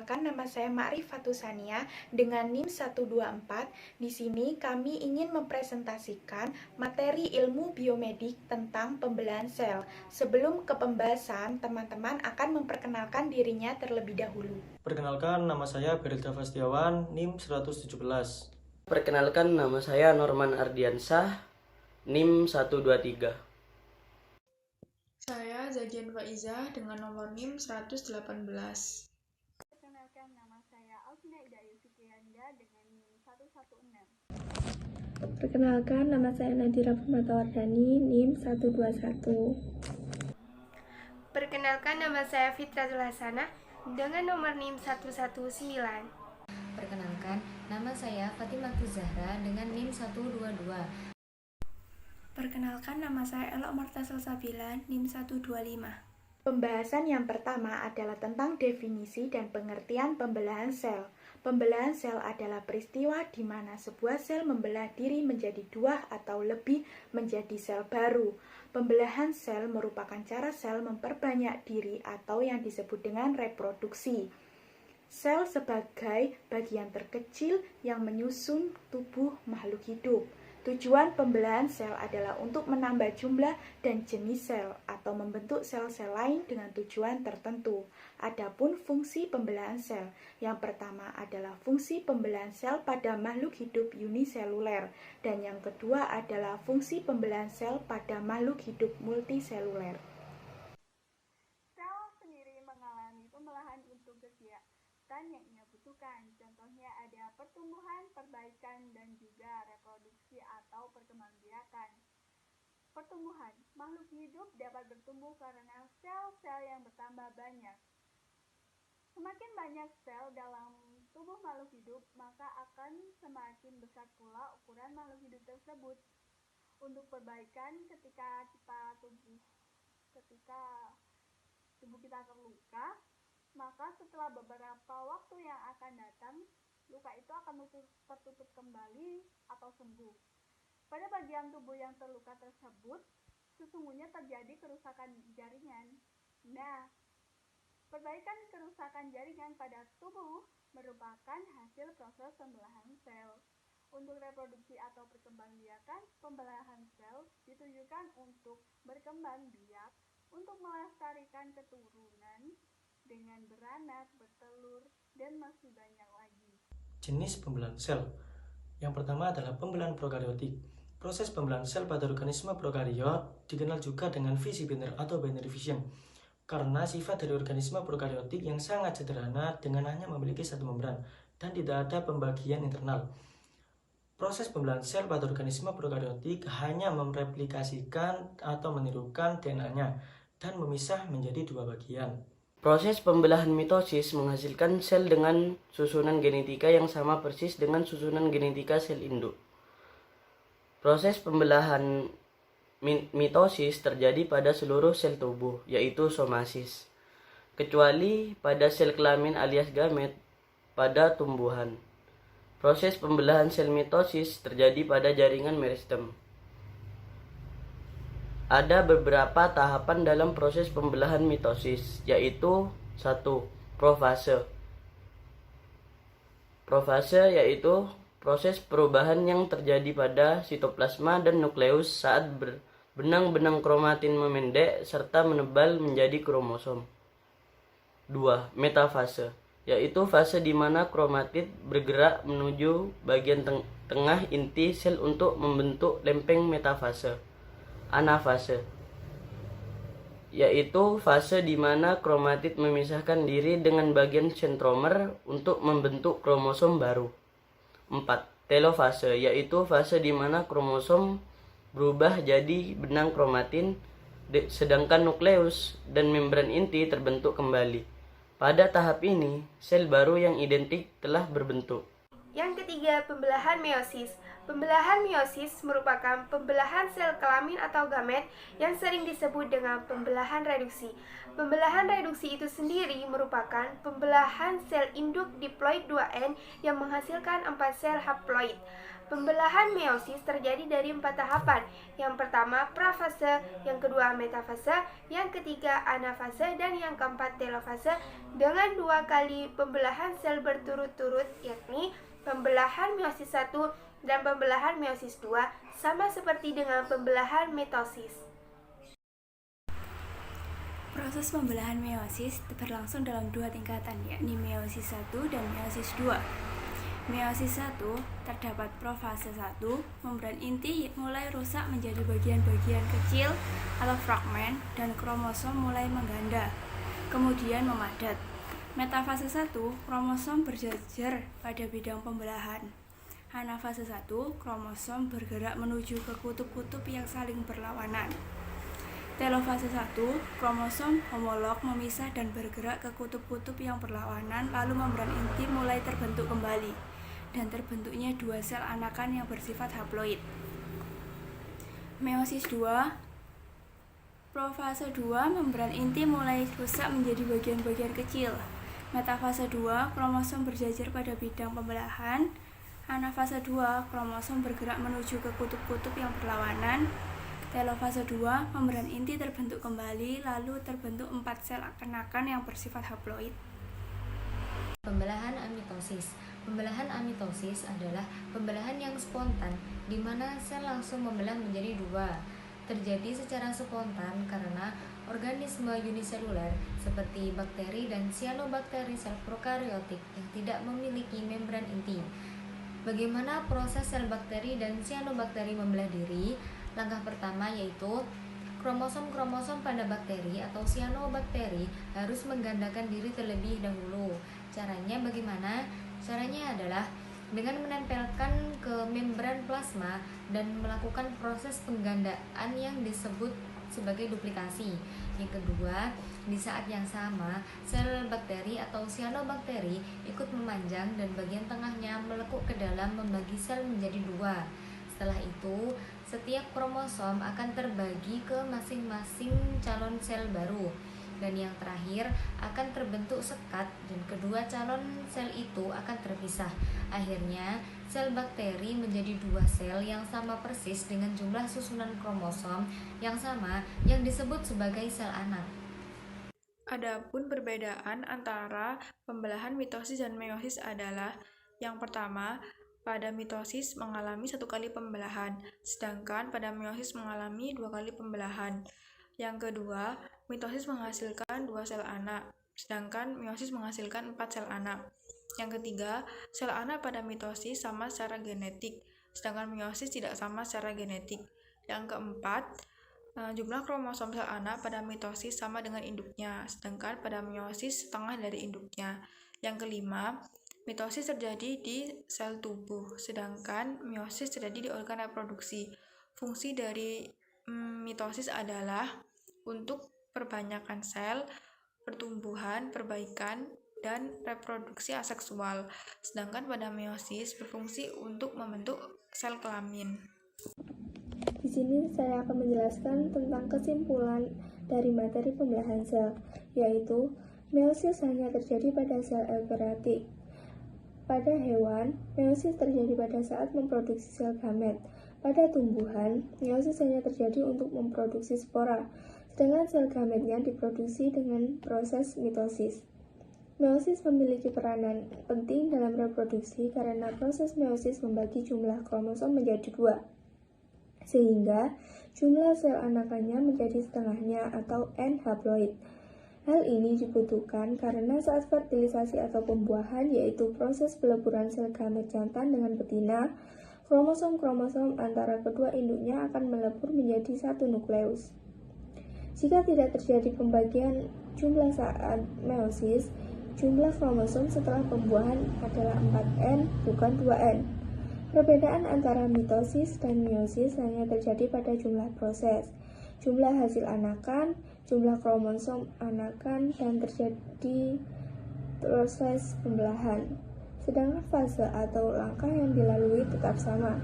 Perkenalkan, nama saya Ma'rifatus Sania dengan NIM 124. Di sini kami ingin mempresentasikan materi ilmu biomedik tentang pembelahan sel. Sebelum ke pembahasan, teman-teman akan memperkenalkan dirinya terlebih dahulu. Perkenalkan, nama saya Berilda Fastiawan, NIM 117. Perkenalkan, nama saya Norman Ardiansah, NIM 123. Saya Zajian Faizah dengan nomor NIM 118. Perkenalkan, nama saya Alvina Ida Yufikianda dengan NIM 116. Perkenalkan, nama saya Nadira Permatawardhani, NIM 121. Perkenalkan, nama saya Fitratul Hasanah dengan nomor NIM 119. Perkenalkan, nama saya Fatimah Zahra dengan NIM 122. Perkenalkan, nama saya Elok Martasel Sabila, NIM 125. Pembahasan yang pertama adalah tentang definisi dan pengertian pembelahan sel. Pembelahan sel adalah peristiwa di mana sebuah sel membelah diri menjadi dua atau lebih menjadi sel baru. Pembelahan sel merupakan cara sel memperbanyak diri atau yang disebut dengan reproduksi. Sel sebagai bagian terkecil yang menyusun tubuh makhluk hidup. Tujuan pembelahan sel adalah untuk menambah jumlah dan jenis sel atau membentuk sel-sel lain dengan tujuan tertentu. Adapun fungsi pembelahan sel, yang pertama adalah fungsi pembelahan sel pada makhluk hidup uniseluler dan yang kedua adalah fungsi pembelahan sel pada makhluk hidup multiseluler. Sel sendiri mengalami pembelahan untuk kegiatan yang ia butuhkan. Contohnya ada pertumbuhan, perbaikan, dan juga reproduksi atau perkembangbiakan. Pertumbuhan, makhluk hidup dapat bertumbuh karena sel-sel yang bertambah banyak. Semakin banyak sel dalam tubuh makhluk hidup, maka akan semakin besar pula ukuran makhluk hidup tersebut. Untuk perbaikan, ketika tubuh kita terluka, maka setelah beberapa waktu yang akan datang, luka itu akan tertutup kembali atau sembuh. Pada bagian tubuh yang terluka tersebut, sesungguhnya terjadi kerusakan jaringan. Nah, perbaikan kerusakan jaringan pada tubuh merupakan hasil proses pembelahan sel. Untuk reproduksi atau perkembangbiakan, pembelahan sel ditujukan untuk berkembang biak, untuk melestarikan keturunan, dengan beranak, bertelur, dan masih banyak lagi. Jenis pembelahan sel. Yang pertama adalah pembelahan prokariotik. Proses pembelahan sel pada organisme prokariot dikenal juga dengan visibility atau binary fission, karena sifat dari organisme prokariotik yang sangat sederhana dengan hanya memiliki satu membran dan tidak ada pembagian internal. Proses pembelahan sel pada organisme prokariotik hanya mereplikasikan atau menirukan DNA-nya dan memisah menjadi dua bagian. Proses pembelahan mitosis menghasilkan sel dengan susunan genetika yang sama persis dengan susunan genetika sel induk. Proses pembelahan mitosis terjadi pada seluruh sel tubuh, yaitu somasis, kecuali pada sel kelamin alias gamet pada tumbuhan. Proses pembelahan sel mitosis terjadi pada jaringan meristem. Ada beberapa tahapan dalam proses pembelahan mitosis, yaitu 1. Profase. Profase yaitu proses perubahan yang terjadi pada sitoplasma dan nukleus saat benang-benang kromatin memendek serta menebal menjadi kromosom. 2. Metafase, yaitu fase di mana kromatid bergerak menuju bagian tengah inti sel untuk membentuk lempeng metafase. Anafase, yaitu fase di mana kromatid memisahkan diri dengan bagian sentromer untuk membentuk kromosom baru. 4. Telofase, yaitu fase di mana kromosom berubah jadi benang kromatin, sedangkan nukleus dan membran inti terbentuk kembali. Pada tahap ini, sel baru yang identik telah berbentuk. Yang ketiga, pembelahan meiosis. Pembelahan meiosis merupakan pembelahan sel kelamin atau gamet yang sering disebut dengan pembelahan reduksi. Pembelahan reduksi itu sendiri merupakan pembelahan sel induk diploid 2N yang menghasilkan 4 sel haploid. Pembelahan meiosis terjadi dari 4 tahapan. Yang pertama prafase, yang kedua metafase, yang ketiga anafase, dan yang keempat telofase dengan 2 kali pembelahan sel berturut-turut, yakni pembelahan meiosis 1 dan pembelahan meiosis 2, sama seperti dengan pembelahan mitosis. Proses pembelahan meiosis berlangsung dalam 2 tingkatan, yakni meiosis 1 dan meiosis 2. Meiosis 1 terdapat profase 1, membran inti mulai rusak menjadi bagian-bagian kecil atau fragmen dan kromosom mulai mengganda, kemudian memadat. Metafase 1, kromosom berjejer pada bidang pembelahan. Anafase 1, kromosom bergerak menuju ke kutub-kutub yang saling berlawanan. Telofase 1, kromosom homolog memisah dan bergerak ke kutub-kutub yang berlawanan, lalu membran inti mulai terbentuk kembali, dan terbentuknya 2 sel anakan yang bersifat haploid. Meiosis 2, profase 2, membran inti mulai rusak menjadi bagian-bagian kecil. Metafase 2, kromosom berjajar pada bidang pembelahan. Anafase 2, kromosom bergerak menuju ke kutub-kutub yang berlawanan. Telofase 2, membran inti terbentuk kembali, lalu terbentuk 4 sel anakan yang bersifat haploid. Pembelahan amitosis. Pembelahan amitosis adalah pembelahan yang spontan, di mana sel langsung membelah menjadi 2. Terjadi secara spontan karena organisme uniseluler seperti bakteri dan cyanobacteria sel prokaryotik yang tidak memiliki membran inti. Bagaimana proses sel bakteri dan cyanobacteria membelah diri? Langkah pertama yaitu kromosom-kromosom pada bakteri atau cyanobacteria harus menggandakan diri terlebih dahulu. Caranya bagaimana? Caranya adalah dengan menempelkan ke membran plasma dan melakukan proses penggandaan yang disebut sebagai duplikasi. Yang kedua, di saat yang sama, sel bakteri atau cyanobacteria ikut memanjang dan bagian tengahnya melekuk ke dalam membagi sel menjadi 2. Setelah itu, setiap kromosom akan terbagi ke masing-masing calon sel baru. Dan yang terakhir akan terbentuk sekat dan kedua calon sel itu akan terpisah. Akhirnya sel bakteri menjadi 2 sel yang sama persis dengan jumlah susunan kromosom yang sama yang disebut sebagai sel anak. Adapun perbedaan antara pembelahan mitosis dan meiosis adalah yang pertama, pada mitosis mengalami 1 kali pembelahan, sedangkan pada meiosis mengalami 2 kali pembelahan. Yang kedua, mitosis menghasilkan 2 sel anak, sedangkan meiosis menghasilkan 4 sel anak. Yang ketiga, sel anak pada mitosis sama secara genetik, sedangkan meiosis tidak sama secara genetik. Yang keempat, jumlah kromosom sel anak pada mitosis sama dengan induknya, sedangkan pada meiosis setengah dari induknya. Yang kelima, mitosis terjadi di sel tubuh, sedangkan meiosis terjadi di organ reproduksi. Fungsi dari mitosis adalah untuk perbanyakan sel, pertumbuhan, perbaikan, dan reproduksi aseksual. Sedangkan pada meiosis berfungsi untuk membentuk sel kelamin. Di sini saya akan menjelaskan tentang kesimpulan dari materi pembelahan sel, yaitu meiosis hanya terjadi pada sel eukariotik. Pada hewan, meiosis terjadi pada saat memproduksi sel gamet. Pada tumbuhan, meiosis hanya terjadi untuk memproduksi spora, sedangkan sel gametnya diproduksi dengan proses mitosis. Meiosis memiliki peranan penting dalam reproduksi karena proses meiosis membagi jumlah kromosom menjadi 2, sehingga jumlah sel anakannya menjadi setengahnya atau N haploid. Hal ini dibutuhkan karena saat fertilisasi atau pembuahan, yaitu proses peleburan sel gamet jantan dengan betina, kromosom-kromosom antara kedua induknya akan melebur menjadi 1 nukleus. Jika tidak terjadi pembagian jumlah saat meiosis, jumlah kromosom setelah pembuahan adalah 4N, bukan 2N. Perbedaan antara mitosis dan meiosis hanya terjadi pada jumlah proses, jumlah hasil anakan, jumlah kromosom anakan, dan terjadi proses pembelahan. sedangkan fase atau langkah yang dilalui tetap sama.